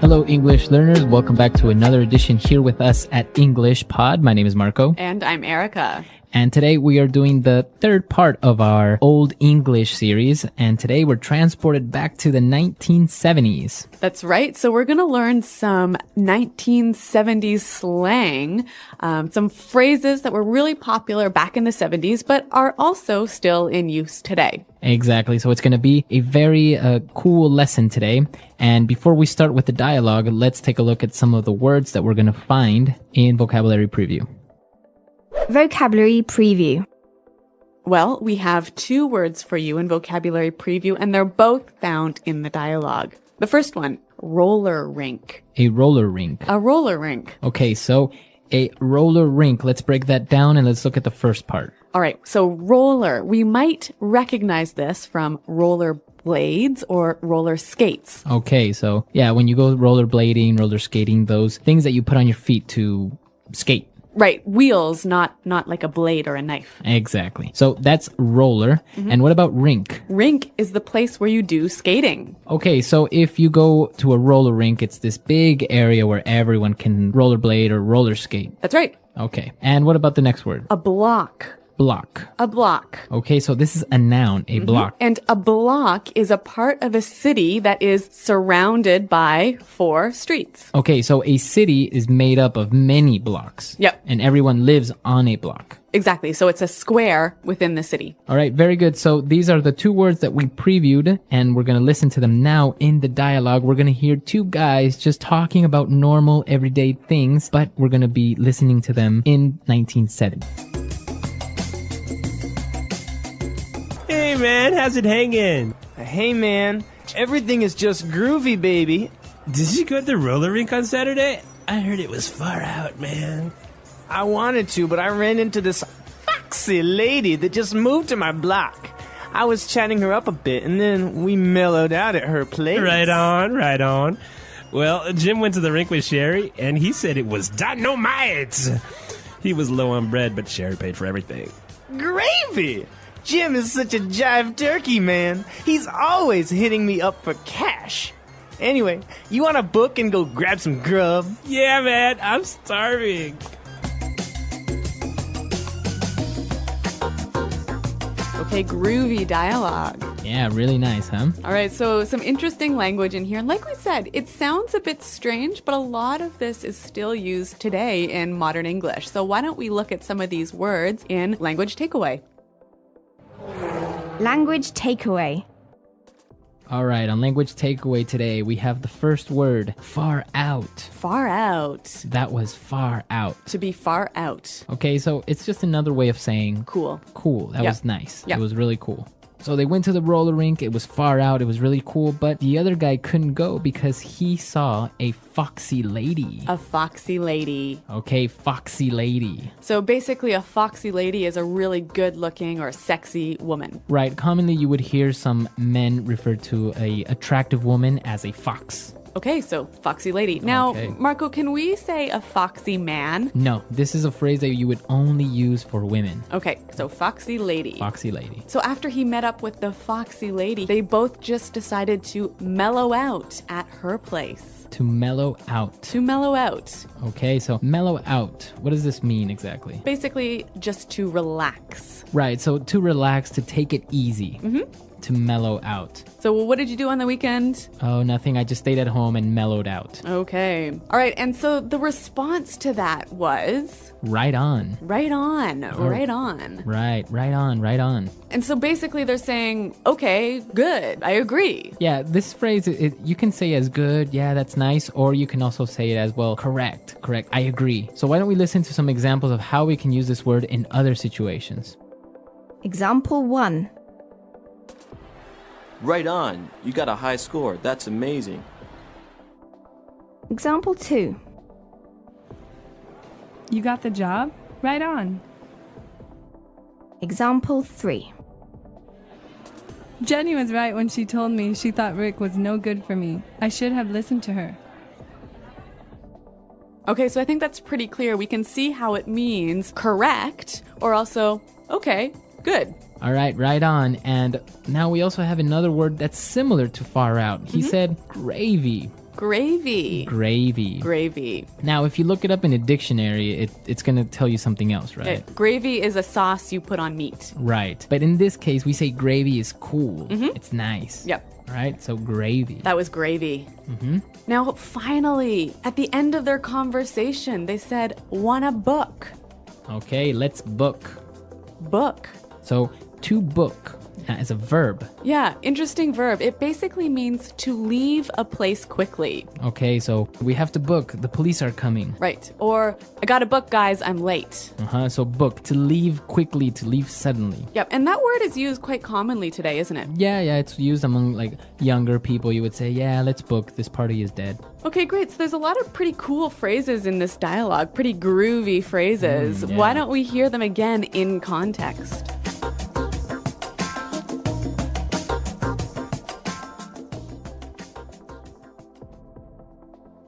Hello, English learners. Welcome back to another edition here with us at English Pod. My name is Marco. And I'm Erica. And today we are doing the third part of our Old English series. And today we're transported back to the 1970s. That's right. So we're going to learn some 1970s slang, some phrases that were really popular back in the 70s, but are also still in use today. Exactly. So it's going to be a very cool lesson today. And before we start with the dialogue, let's take a look at some of the words that we're going to find in Vocabulary Preview. Vocabulary Preview. Well, we have two words for you in Vocabulary Preview, and they're both found in the dialogue. The first one, roller rink. A roller rink. A roller rink. Okay, so a roller rink. Let's break that down and let's look at the first part. All right, so roller. We might recognize this from roller blades or roller skates. Okay, so yeah, when you go rollerblading, roller skating, those things that you put on your feet to skate. Right, wheels, not like a blade or a knife. Exactly. So that's roller. And what about rink? Rink is the place where you do skating. Okay, so if you go to a roller rink, it's this big area where everyone can rollerblade or roller skate. That's right. Okay. And what about the next word? A block. Block. A block. Okay, so this is a noun, a block. And a block is a part of a city that is surrounded by 4 streets. Okay, so a city is made up of many blocks. Yep. And everyone lives on a block. Exactly. So it's a square within the city. All right, very good. So these are the two words that we previewed, and we're going to listen to them now in the dialogue. We're going to hear two guys just talking about normal, everyday things, but we're going to be listening to them in 1970. Hey man, how's it hanging? Hey man, everything is just groovy, baby. Did you go to the roller rink on Saturday? I heard it was far out, man. I wanted to, but I ran into this foxy lady that just moved to my block. I was chatting her up a bit, and then we mellowed out at her place. Right on, right on. Well, Jim went to the rink with Sherry, and he said it was dynamite. He was low on bread, but Sherry paid for everything. Gravy! Jim is such a jive turkey, man. He's always hitting me up for cash. Anyway, you want to book and go grab some grub? Yeah, man, I'm starving. Okay, groovy dialogue. Yeah, really nice, huh? All right, so some interesting language in here. And like we said, it sounds a bit strange, but a lot of this is still used today in modern English. So why don't we look at some of these words in Language Takeaway? Language Takeaway. All right, on Language Takeaway today, we have the first word, far out. Far out. That was far out. To be far out. Okay, so it's just another way of saying Cool. cool. That Yep. was nice. Yep. It was really cool. So they went to the roller rink. It was far out. It was really cool. But the other guy couldn't go because he saw a foxy lady. A foxy lady. Okay, foxy lady. So basically, a foxy lady is a really good looking or sexy woman. Right. Commonly, you would hear some men refer to a attractive woman as a fox. Okay, so foxy lady. Now, Okay. Marco, can we say a foxy man? No, this is a phrase that you would only use for women. Okay, so foxy lady. Foxy lady. So after he met up with the foxy lady, they both just decided to mellow out at her place. To mellow out. To mellow out. Okay, so mellow out. What does this mean exactly? Basically, just to relax. Right, so to relax, to take it easy. To mellow out. So what did you do on the weekend? Oh, nothing. I just stayed at home and mellowed out. Okay. All right, and so the response to that was... Right on. Right on, right on. Right on, right on. And so basically they're saying, okay, good, I agree. Yeah, this phrase, you can say as good, yeah, that's nice, or you can also say it as, well, correct, I agree. So why don't we listen to some examples of how we can use this word in other situations? Example 1. Right on. You got a high score. That's amazing. Example 2. You got the job? Right on. Example 3. Jenny was right when she told me she thought Rick was no good for me. I should have listened to her. Okay, so I think that's pretty clear. We can see how it means correct or also, okay, good. All right, right on. And now we also have another word that's similar to far out. He said gravy. Gravy. Gravy. Gravy. Now, if you look it up in a dictionary, it's going to tell you something else, right? Gravy is a sauce you put on meat. Right. But in this case, we say gravy is cool. It's nice. Yep. Right? So gravy. That was gravy. Now, finally, at the end of their conversation, they said, wanna book. Okay, let's book. Book. So to book is a verb. Yeah, interesting verb. It basically means to leave a place quickly. Okay, so we have to book. The police are coming. Right. Or, I gotta book, guys, I'm late. So book, to leave quickly, to leave suddenly. Yep, and that word is used quite commonly today, isn't it? Yeah, it's used among like younger people. You would say, yeah, let's book. This party is dead. Okay, great. So there's a lot of pretty cool phrases in this dialogue, pretty groovy phrases. Yeah. Why don't we hear them again in context?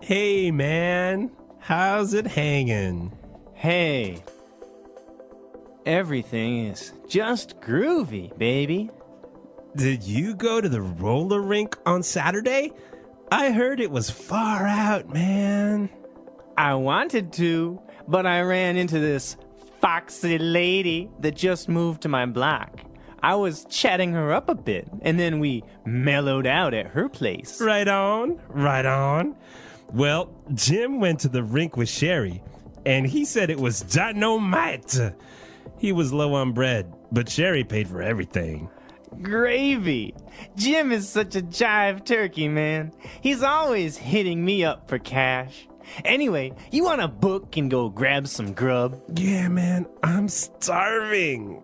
Hey, man. How's it hanging? Hey. Everything is just groovy, baby. Did you go to the roller rink on Saturday? I heard it was far out, man. I wanted to, but I ran into this foxy lady that just moved to my block. I was chatting her up a bit, and then we mellowed out at her place. Right on, right on. Well, Jim went to the rink with Sherry, and he said it was dynamite. He was low on bread, but Sherry paid for everything. Gravy. Jim is such a jive turkey, man. He's always hitting me up for cash. Anyway, you want to book and go grab some grub? Yeah, man, I'm starving.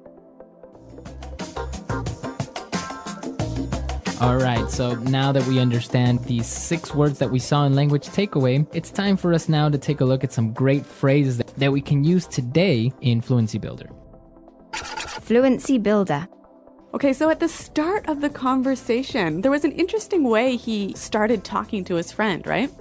All right, so now that we understand these 6 words that we saw in Language Takeaway, it's time for us now to take a look at some great phrases that we can use today in Fluency Builder. Fluency Builder. Okay, so at the start of the conversation, there was an interesting way he started talking to his friend, right?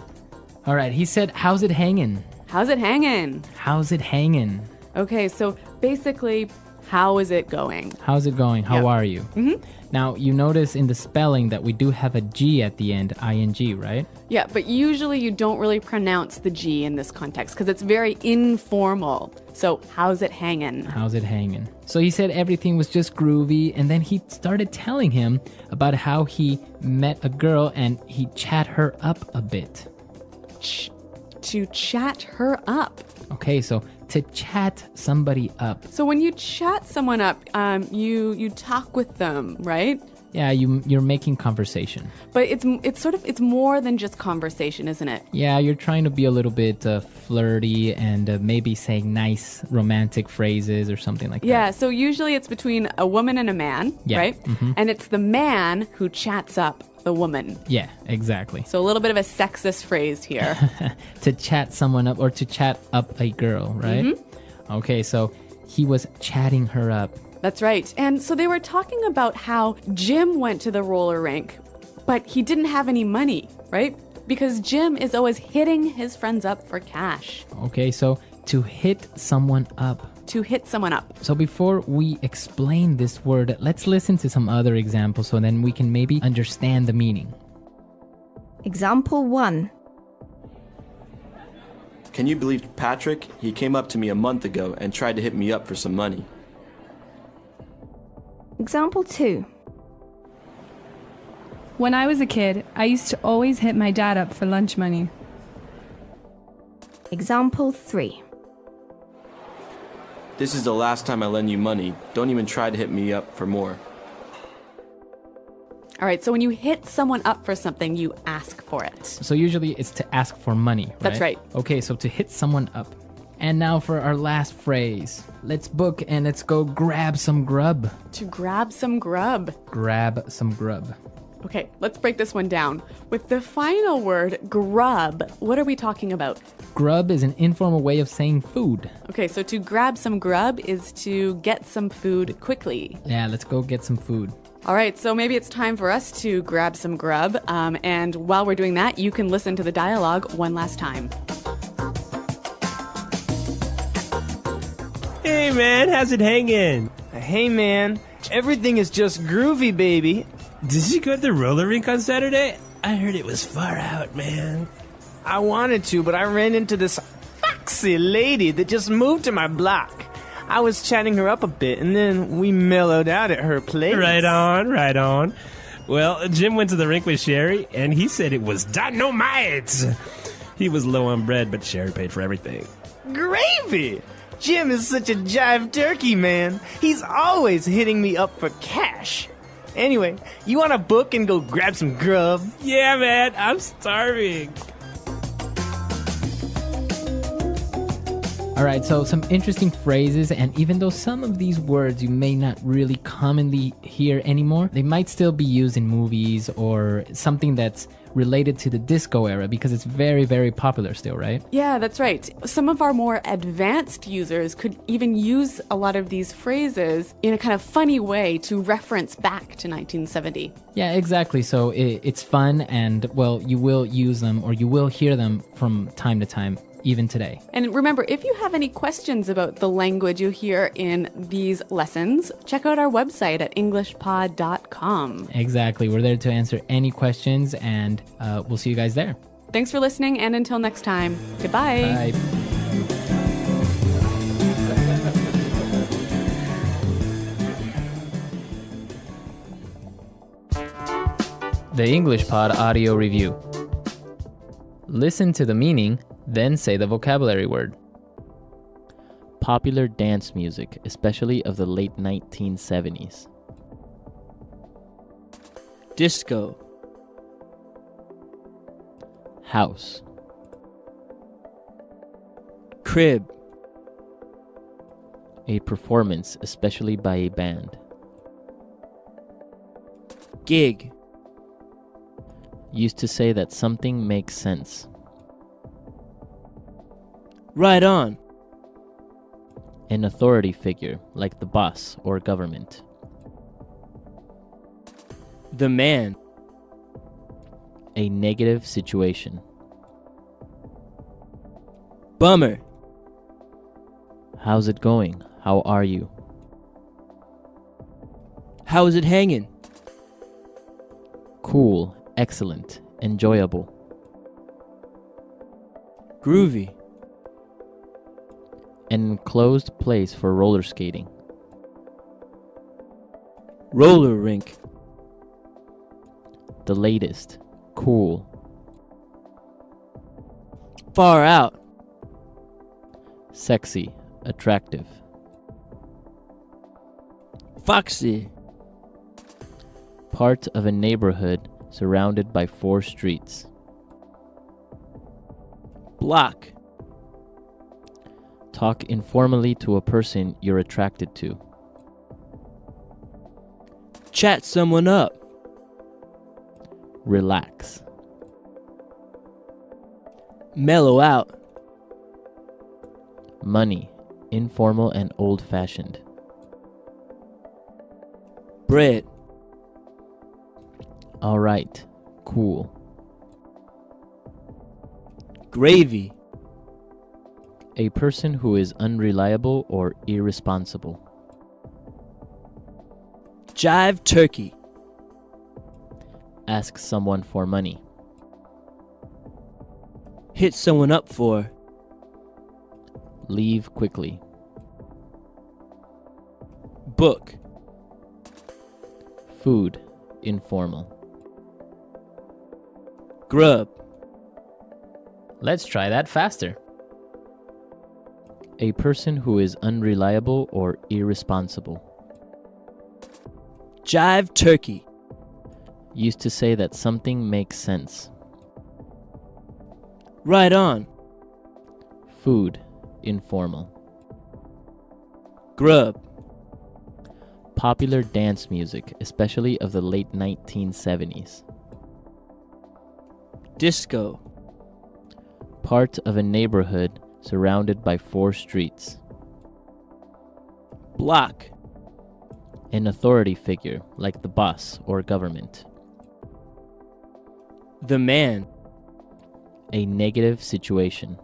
All right, he said, how's it hanging? How's it hanging? How's it hanging? Okay, so basically, how is it going? How's it going? How Yep. are you? Now, you notice in the spelling that we do have a G at the end, ing, right? Yeah, but usually you don't really pronounce the G in this context because it's very informal. So, how's it hanging? How's it hanging? So he said everything was just groovy, and then he started telling him about how he met a girl and he chat her up a bit. To chat her up. Okay, so to chat somebody up. So when you chat someone up, you talk with them, right? Yeah, you're making conversation. But it's more than just conversation, isn't it? Yeah, you're trying to be a little bit flirty and maybe saying nice romantic phrases or something like Yeah, that. so usually it's between a woman and a man, Yeah, right? And it's the man who chats up the woman. Yeah, exactly. So a little bit of a sexist phrase here. To chat someone up or to chat up a girl, right? Okay, so he was chatting her up. That's right. And so they were talking about how Jim went to the roller rink, but he didn't have any money, right? Because Jim is always hitting his friends up for cash. Okay, so to hit someone up. To hit someone up. So before we explain this word, let's listen to some other examples so then we can maybe understand the meaning. Example 1. Can you believe Patrick? He came up to me a month ago and tried to hit me up for some money. Example 2. When I was a kid, I used to always hit my dad up for lunch money. Example 3. This is the last time I lend you money. Don't even try to hit me up for more. All right, so when you hit someone up for something, you ask for it. So usually it's to ask for money, right? That's right. Okay, so to hit someone up. And now for our last phrase. Let's book and let's go grab some grub. To grab some grub. Grab some grub. Okay, let's break this one down. With the final word, grub, what are we talking about? Grub is an informal way of saying food. Okay, so to grab some grub is to get some food quickly. Yeah, let's go get some food. All right, so maybe it's time for us to grab some grub. And while we're doing that, you can listen to the dialogue one last time. Hey, man, how's it hanging? Hey, man. Everything is just groovy, baby. Did you go to the roller rink on Saturday? I heard it was far out, man. I wanted to, but I ran into this foxy lady that just moved to my block. I was chatting her up a bit, and then we mellowed out at her place. Right on, right on. Well, Jim went to the rink with Sherry, and he said it was dynamite. He was low on bread, but Sherry paid for everything. Gravy! Jim is such a jive turkey, man. He's always hitting me up for cash. Anyway, you want to book and go grab some grub? Yeah, man, I'm starving. All right, so some interesting phrases, and even though some of these words you may not really commonly hear anymore, they might still be used in movies or something that's related to the disco era because it's very, very popular still, right? Yeah, that's right. Some of our more advanced users could even use a lot of these phrases in a kind of funny way to reference back to 1970. Yeah, exactly. So it's fun, and, well, you will use them or you will hear them from time to time, even today. And remember, if you have any questions about the language you hear in these lessons, check out our website at englishpod.com. Exactly. We're there to answer any questions, and we'll see you guys there. Thanks for listening, and until next time, goodbye. Bye. The English Pod Audio Review. Listen to the meaning, then say the vocabulary word. Popular dance music, especially of the late 1970s. Disco. House. Crib. A performance, especially by a band. Gig. Used to say that something makes sense. Right on. An authority figure, like the boss or government. The man. A negative situation. Bummer. How's it going? How are you? How is it hanging? Cool, excellent, enjoyable. Groovy. An enclosed place for roller skating. Roller rink. The latest, cool. Far out. Sexy, attractive. Foxy. Part of a neighborhood surrounded by 4 streets. Block. Talk informally to a person you're attracted to. Chat someone up. Relax. Mellow out. Money, informal and old-fashioned. Bread. All right, cool. Gravy. A person who is unreliable or irresponsible. Jive turkey. Ask someone for money. Hit someone up for. Leave quickly. Book. Food, informal. Grub. Let's try that faster. A person who is unreliable or irresponsible. Jive turkey. Used to say that something makes sense. Right on. Food, informal. Grub. Popular dance music, especially of the late 1970s. Disco. Part of a neighborhood surrounded by 4 streets. Block. An authority figure, like the boss or government. The man. A negative situation.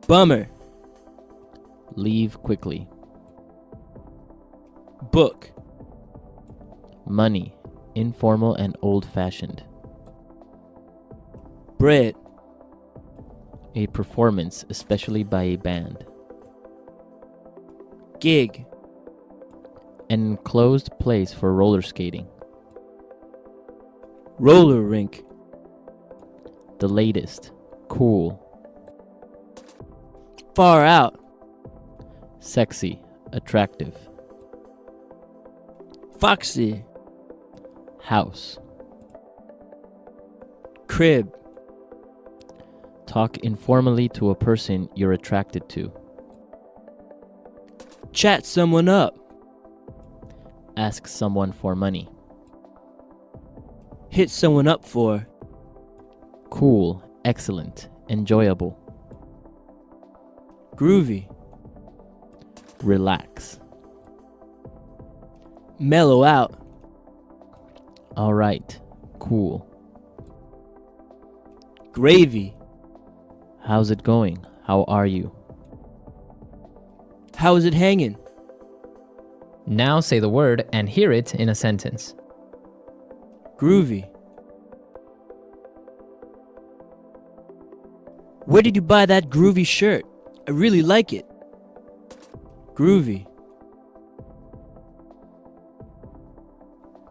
Bummer. Leave quickly. Book. Money, informal and old-fashioned. Bread. A performance, especially by a band. Gig. An enclosed place for roller skating. Roller rink. The latest. Cool. Far out. Sexy. Attractive. Foxy. House. Crib. Talk informally to a person you're attracted to. Chat someone up. Ask someone for money. Hit someone up for. Cool. Excellent. Enjoyable. Groovy. Relax. Mellow out. All right. Cool. Gravy. How's it going? How are you? How is it hanging? Now say the word and hear it in a sentence. Groovy. Where did you buy that groovy shirt? I really like it. Groovy.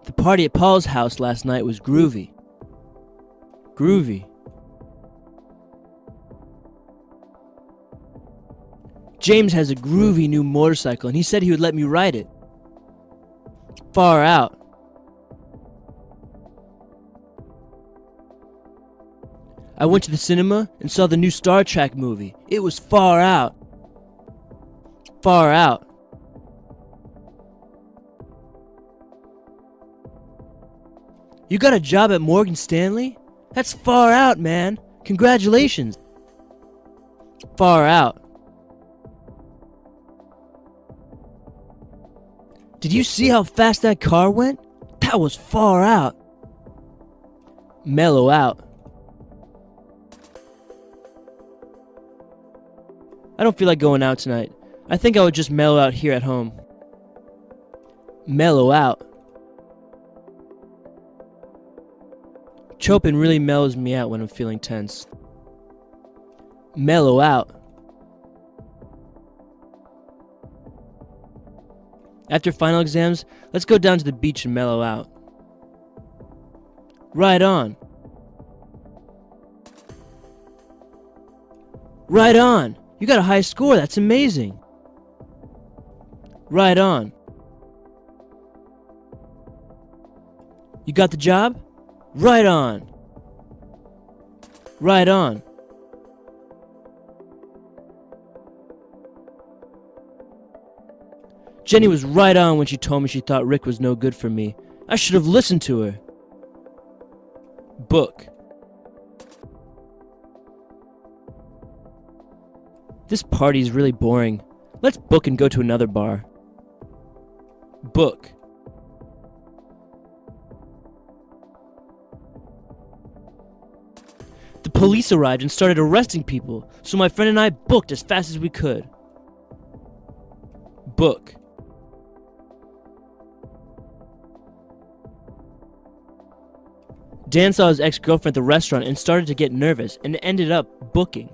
The party at Paul's house last night was groovy. Groovy. James has a groovy new motorcycle and he said he would let me ride it. Far out. I went to the cinema and saw the new Star Trek movie. It was far out. Far out. You got a job at Morgan Stanley? That's far out, man. Congratulations. Far out. Did you see how fast that car went? That was far out. Mellow out. I don't feel like going out tonight. I think I would just mellow out here at home. Mellow out. Chopin really mellows me out when I'm feeling tense. Mellow out. After final exams, let's go down to the beach and mellow out. Right on. Right on. You got a high score. That's amazing. Right on. You got the job? Right on. Right on. Jenny was right on when she told me she thought Rick was no good for me. I should have listened to her. Book. This party is really boring. Let's book and go to another bar. Book. The police arrived and started arresting people, so my friend and I booked as fast as we could. Book. Dan saw his ex-girlfriend at the restaurant and started to get nervous and ended up booking.